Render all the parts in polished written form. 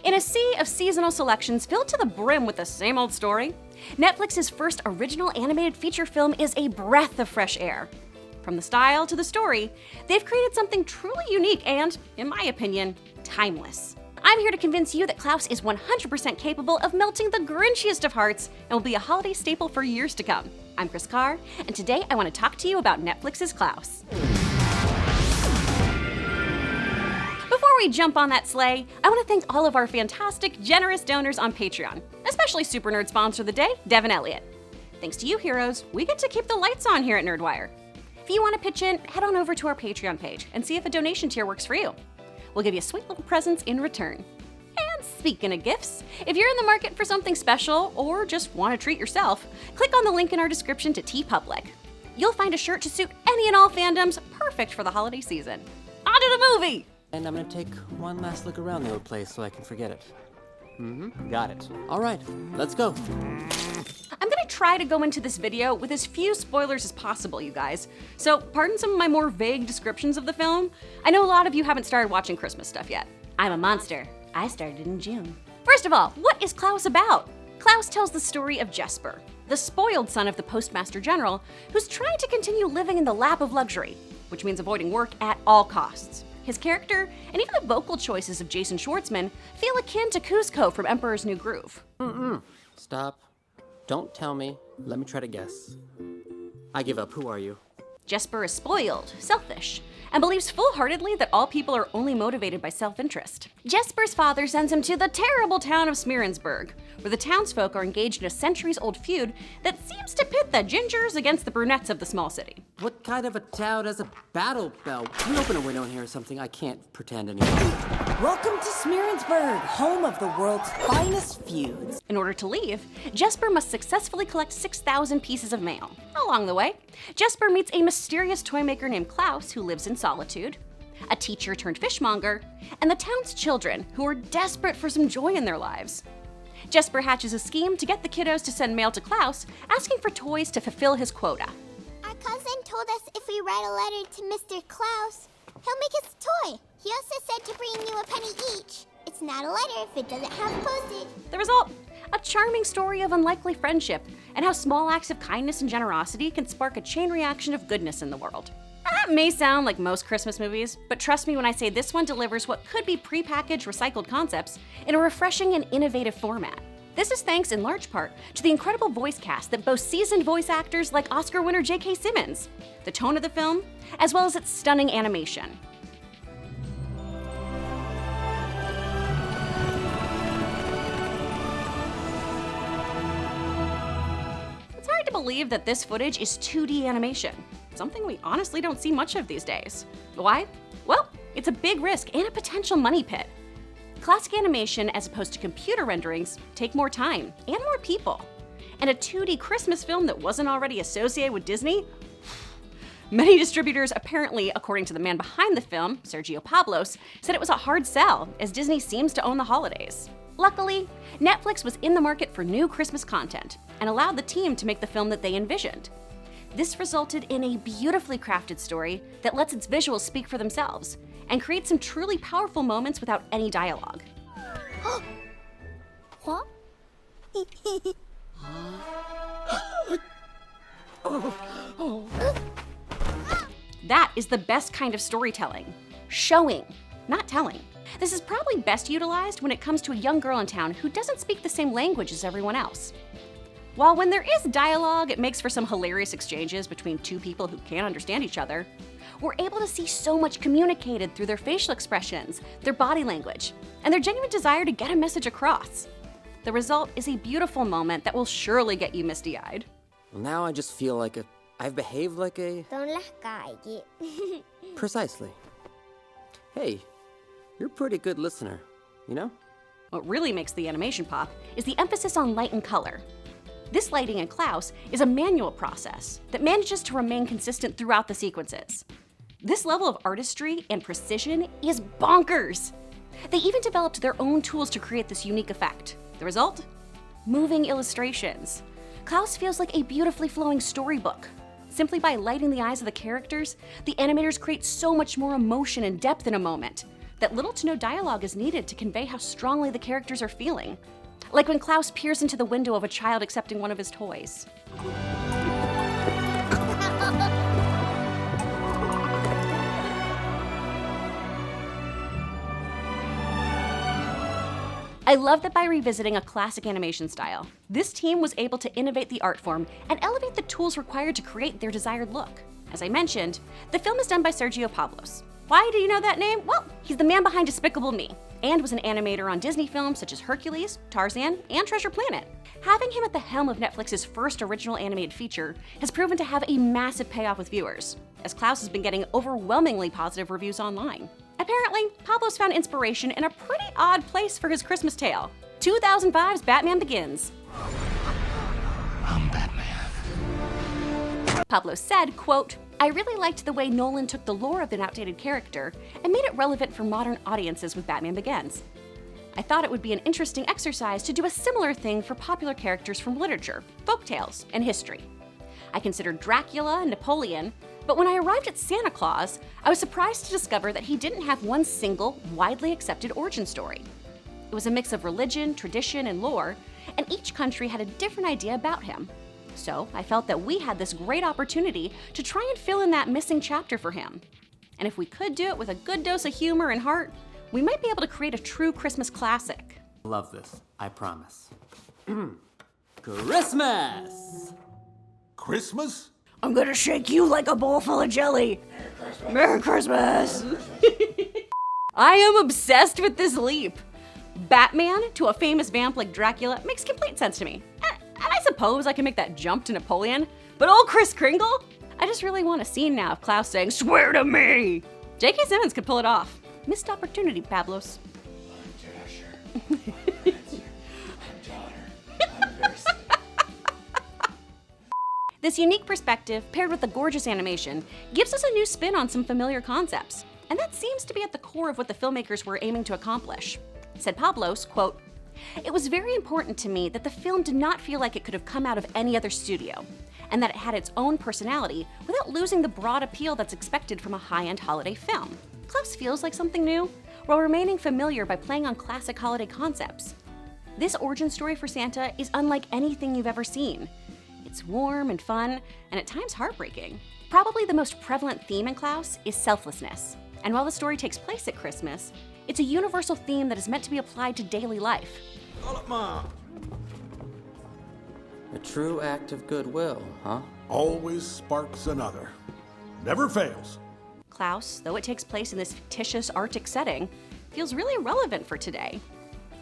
In a sea of seasonal selections filled to the brim with the same old story, Netflix's first original animated feature film is a breath of fresh air. From the style to the story, they've created something truly unique and, in my opinion, timeless. I'm here to convince you that Klaus is 100% capable of melting the Grinchiest of hearts and will be a holiday staple for years to come. I'm Kris Carr, and today I want to talk to you about Netflix's Klaus. Before we jump on that sleigh, I want to thank all of our fantastic, generous donors on Patreon, especially Super Nerd sponsor of the day, Devin Elliott. Thanks to you heroes, we get to keep the lights on here at Nerdwire. If you want to pitch in, head on over to our Patreon page and see if a donation tier works for you. We'll give you sweet little presents in return. And speaking of gifts, if you're in the market for something special or just want to treat yourself, click on the link in our description to TeePublic. You'll find a shirt to suit any and all fandoms, perfect for the holiday season. On to the movie! And I'm gonna take one last look around the old place so I can forget it. Got it. All right, let's go. I'm gonna try to go into this video with as few spoilers as possible, you guys. So pardon some of my more vague descriptions of the film. I know a lot of you haven't started watching Christmas stuff yet. I'm a monster. I started in June. First of all, what is Klaus about? Klaus tells the story of Jesper, the spoiled son of the Postmaster General, who's trying to continue living in the lap of luxury, which means avoiding work at all costs. His character, and even the vocal choices of Jason Schwartzman, feel akin to Kuzco from Emperor's New Groove. Stop. Don't tell me. Let me try to guess. I give up. Who are you? Jesper is spoiled, selfish, and believes full-heartedly that all people are only motivated by self-interest. Jesper's father sends him to the terrible town of Smearensburg, where the townsfolk are engaged in a centuries-old feud that seems to pit the gingers against the brunettes of the small city. What kind of a town has a battle bell? Can we open a window in here or something? I can't pretend anymore. Welcome to Smearensburg, home of the world's finest feuds. In order to leave, Jesper must successfully collect 6,000 pieces of mail. Along the way, Jesper meets a mysterious toy maker named Klaus who lives in solitude, a teacher turned fishmonger, and the town's children who are desperate for some joy in their lives. Jesper hatches a scheme to get the kiddos to send mail to Klaus, asking for toys to fulfill his quota. Our cousin told us if we write a letter to Mr. Klaus, he'll make us a toy. He also said to bring you a penny each. It's not a letter if it doesn't have postage. The result? A charming story of unlikely friendship and how small acts of kindness and generosity can spark a chain reaction of goodness in the world. That may sound like most Christmas movies, but trust me when I say this one delivers what could be prepackaged recycled concepts in a refreshing and innovative format. This is thanks in large part to the incredible voice cast that boasts seasoned voice actors like Oscar winner J.K. Simmons, the tone of the film, as well as its stunning animation. It's hard to believe that this footage is 2D animation, something we honestly don't see much of these days. Why? Well, it's a big risk and a potential money pit. Classic animation, as opposed to computer renderings, take more time and more people. And a 2D Christmas film that wasn't already associated with Disney? Many distributors apparently, according to the man behind the film, Sergio Pablos, said it was a hard sell, as Disney seems to own the holidays. Luckily, Netflix was in the market for new Christmas content and allowed the team to make the film that they envisioned. This resulted in a beautifully crafted story that lets its visuals speak for themselves and creates some truly powerful moments without any dialogue. What? That is the best kind of storytelling. Showing, not telling. This is probably best utilized when it comes to a young girl in town who doesn't speak the same language as everyone else. While when there is dialogue, it makes for some hilarious exchanges between two people who can't understand each other, we're able to see so much communicated through their facial expressions, their body language, and their genuine desire to get a message across. The result is a beautiful moment that will surely get you misty-eyed. Well, now I just feel like I've behaved like a... Don't let guy Precisely. Hey, you're a pretty good listener, you know? What really makes the animation pop is the emphasis on light and color. This lighting in Klaus is a manual process that manages to remain consistent throughout the sequences. This level of artistry and precision is bonkers! They even developed their own tools to create this unique effect. The result? Moving illustrations. Klaus feels like a beautifully flowing storybook. Simply by lighting the eyes of the characters, the animators create so much more emotion and depth in a moment, that little to no dialogue is needed to convey how strongly the characters are feeling. Like when Klaus peers into the window of a child accepting one of his toys. I love that by revisiting a classic animation style, this team was able to innovate the art form and elevate the tools required to create their desired look. As I mentioned, the film is done by Sergio Pablos. Why do you know that name? Well, he's the man behind Despicable Me, and was an animator on Disney films such as Hercules, Tarzan, and Treasure Planet. Having him at the helm of Netflix's first original animated feature has proven to have a massive payoff with viewers, as Klaus has been getting overwhelmingly positive reviews online. Apparently, Pablos found inspiration in a pretty odd place for his Christmas tale, 2005's Batman Begins. I'm Batman. Pablos said, quote, "I really liked the way Nolan took the lore of an outdated character and made it relevant for modern audiences with Batman Begins. I thought it would be an interesting exercise to do a similar thing for popular characters from literature, folktales, and history. I considered Dracula and Napoleon, but when I arrived at Santa Claus, I was surprised to discover that he didn't have one single, widely accepted origin story. It was a mix of religion, tradition, and lore, and each country had a different idea about him. So I felt that we had this great opportunity to try and fill in that missing chapter for him. And if we could do it with a good dose of humor and heart, we might be able to create a true Christmas classic." Love this, I promise. Christmas! Christmas? I'm gonna shake you like a bowl full of jelly. Merry Christmas! I am obsessed with this leap. Batman to a famous vamp like Dracula makes complete sense to me. And I suppose I can make that jump to Napoleon, but old Kris Kringle? I just really want a scene now of Klaus saying, "Swear to me!" J.K. Simmons could pull it off. Missed opportunity, Pablos. I'm Dasher. I'm daughter. I'm Mercy. This unique perspective, paired with the gorgeous animation, gives us a new spin on some familiar concepts. And that seems to be at the core of what the filmmakers were aiming to accomplish. Said Pablos, quote, "It was very important to me that the film did not feel like it could have come out of any other studio, and that it had its own personality without losing the broad appeal that's expected from a high-end holiday film. Klaus feels like something new, while remaining familiar by playing on classic holiday concepts. This origin story for Santa is unlike anything you've ever seen. It's warm and fun, and at times heartbreaking. Probably the most prevalent theme in Klaus is selflessness. And while the story takes place at Christmas, it's a universal theme that is meant to be applied to daily life." A true act of goodwill, huh? Always sparks another. Never fails. Klaus, though it takes place in this fictitious Arctic setting, feels really relevant for today.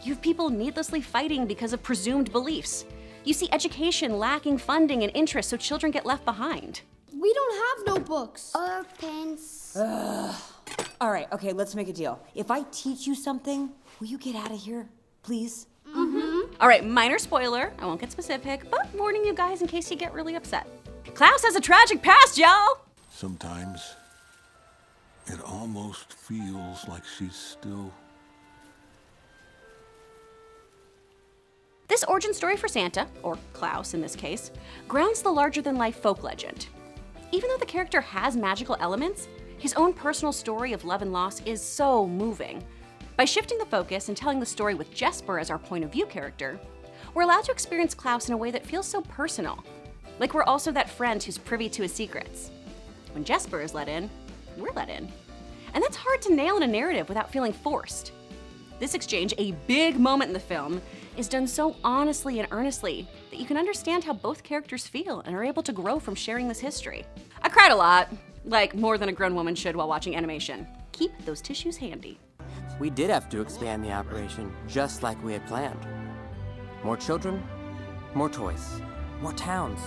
You have people needlessly fighting because of presumed beliefs. You see education lacking funding and interest, so children get left behind. We don't have notebooks. Or pens. All right, okay, let's make a deal. If I teach you something, will you get out of here, please? All right, minor spoiler, I won't get specific, but warning you guys in case you get really upset. Klaus has a tragic past, y'all! Sometimes it almost feels like she's still... This origin story for Santa, or Klaus in this case, grounds the larger-than-life folk legend. Even though the character has magical elements, his own personal story of love and loss is so moving. By shifting the focus and telling the story with Jesper as our point of view character, we're allowed to experience Klaus in a way that feels so personal. Like we're also that friend who's privy to his secrets. When Jesper is let in, we're let in. And that's hard to nail in a narrative without feeling forced. This exchange, a big moment in the film, is done so honestly and earnestly that you can understand how both characters feel and are able to grow from sharing this history. I cried a lot, like more than a grown woman should while watching animation. Keep those tissues handy. We did have to expand the operation just like we had planned. More children, more toys, more towns.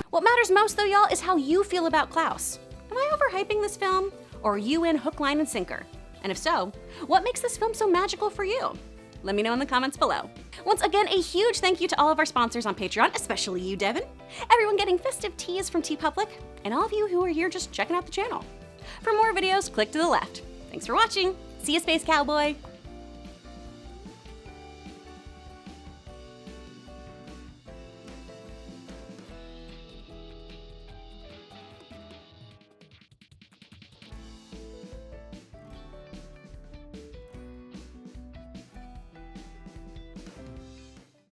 What matters most though, y'all, is how you feel about Klaus. Am I overhyping this film? Or are you in hook, line, and sinker? And if so, what makes this film so magical for you? Let me know in the comments below. Once again, a huge thank you to all of our sponsors on Patreon, especially you, Devin, everyone getting festive teas from TeePublic, and all of you who are here just checking out the channel. For more videos, click to the left. Thanks for watching. See you, Space Cowboy.